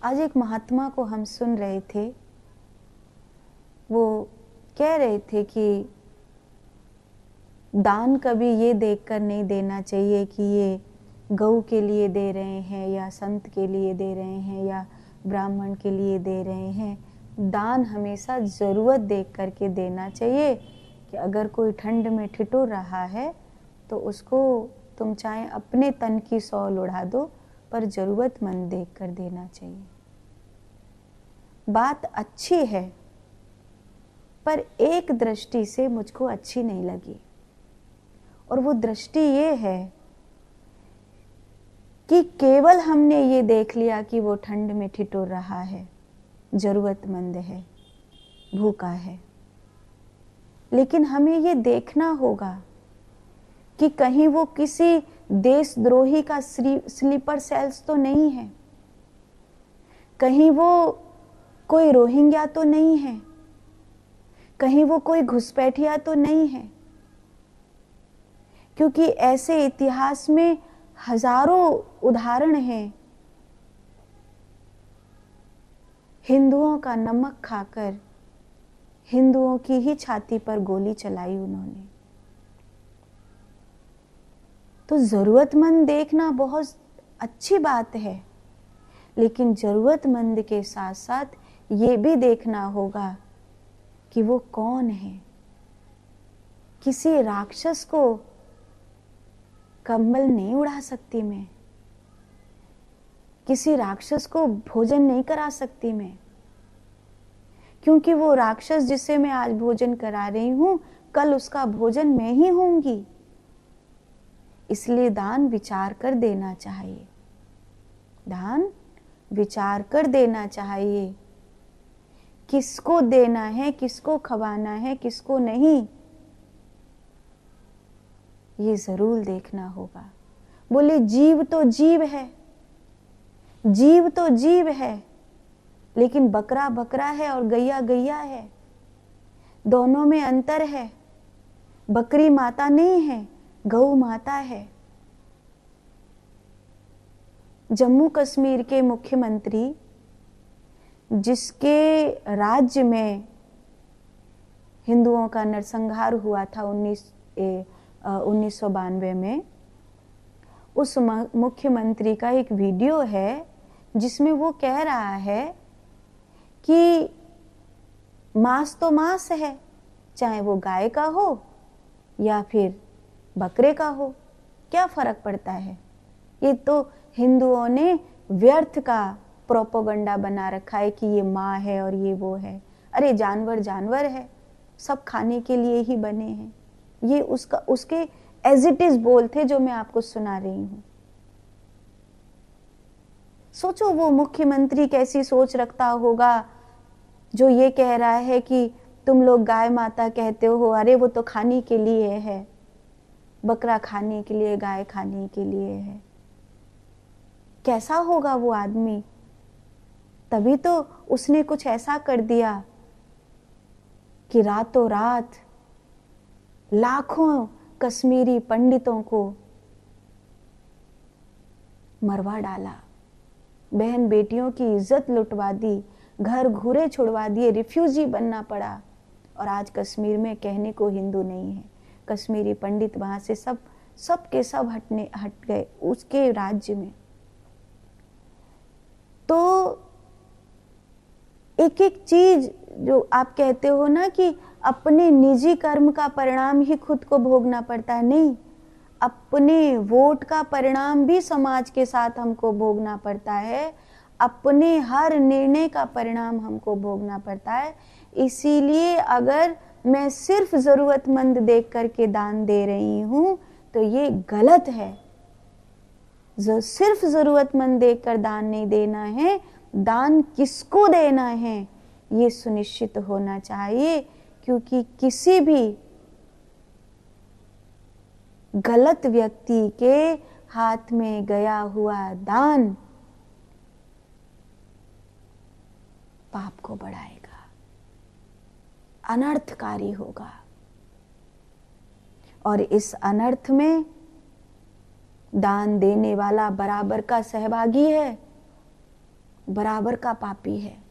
आज एक महात्मा को हम सुन रहे थे, वो कह रहे थे कि दान कभी ये देखकर नहीं देना चाहिए कि ये गऊ के लिए दे रहे हैं या संत के लिए दे रहे हैं या ब्राह्मण के लिए दे रहे हैं। दान हमेशा ज़रूरत देख करके देना चाहिए कि अगर कोई ठंड में ठिठुर रहा है तो उसको तुम चाहे अपने तन की सौल उड़ा दो, पर ज़रूरतमंद देख कर देना चाहिए। बात अच्छी है, पर एक दृष्टि से मुझको अच्छी नहीं लगी, और वो दृष्टि ये है कि केवल हमने ये देख लिया कि वो ठंड में ठिठुर रहा है, जरूरतमंद है, भूखा है, लेकिन हमें ये देखना होगा कि कहीं वो किसी देशद्रोही का स्लीपर सेल्स तो नहीं है, कहीं वो कोई रोहिंग्या तो नहीं है, कहीं वो कोई घुसपैठिया तो नहीं है, क्योंकि ऐसे इतिहास में हजारों उदाहरण हैं। हिंदुओं का नमक खाकर हिंदुओं की ही छाती पर गोली चलाई उन्होंने। तो जरूरतमंद देखना बहुत अच्छी बात है, लेकिन जरूरतमंद के साथ साथ ये भी देखना होगा कि वो कौन है। किसी राक्षस को कंबल नहीं उड़ा सकती मैं, किसी राक्षस को भोजन नहीं करा सकती मैं, क्योंकि वो राक्षस जिसे मैं आज भोजन करा रही हूं, कल उसका भोजन मैं ही होंगी। इसलिए दान विचार कर देना चाहिए, दान विचार कर देना चाहिए। किसको देना है, किसको खवाना है, किसको नहीं, ये जरूर देखना होगा। बोले जीव तो जीव है, जीव तो जीव है, लेकिन बकरा बकरा है और गैया गैया है, दोनों में अंतर है। बकरी माता नहीं है, गौ माता है। जम्मू कश्मीर के मुख्यमंत्री, जिसके राज्य में हिंदुओं का नरसंहार हुआ था 1992 में, उस मुख्यमंत्री का एक वीडियो है जिसमें वो कह रहा है कि मांस तो मांस है, चाहे वो गाय का हो या फिर बकरे का हो, क्या फर्क पड़ता है। ये तो हिंदुओं ने व्यर्थ का प्रोपोगंडा बना रखा है कि ये माँ है और ये वो है। अरे जानवर जानवर है, सब खाने के लिए ही बने हैं। ये उसके एज इट इज बोल थे जो मैं आपको सुना रही हूं। सोचो वो मुख्यमंत्री कैसी सोच रखता होगा जो ये कह रहा है कि तुम लोग गाय माता कहते हो, अरे वो तो खाने के लिए है, बकरा खाने के लिए, गाय खाने के लिए है। कैसा होगा वो आदमी। तभी तो उसने कुछ ऐसा कर दिया कि रातों रात लाखों कश्मीरी पंडितों को मरवा डाला, बहन बेटियों की इज्जत लुटवा दी, घर घूरे छुड़वा दिए, रिफ्यूजी बनना पड़ा। और आज कश्मीर में कहने को हिंदू नहीं है। कश्मीरी पंडित वहां से सब के सब हट गए उसके राज्य में। तो एक एक चीज जो आप कहते हो ना कि अपने निजी कर्म का परिणाम ही खुद को भोगना पड़ता है, नहीं, अपने वोट का परिणाम भी समाज के साथ हमको भोगना पड़ता है, अपने हर निर्णय का परिणाम हमको भोगना पड़ता है। इसीलिए अगर मैं सिर्फ जरूरतमंद देख करके दान दे रही हूं तो ये गलत है। सिर्फ जरूरतमंद देखकर दान नहीं देना है, दान किसको देना है ये सुनिश्चित होना चाहिए, क्योंकि किसी भी गलत व्यक्ति के हाथ में गया हुआ दान पाप को बढ़ाएगा, अनर्थकारी होगा। और इस अनर्थ में दान देने वाला बराबर का सहभागी है। बराबर का पापी है।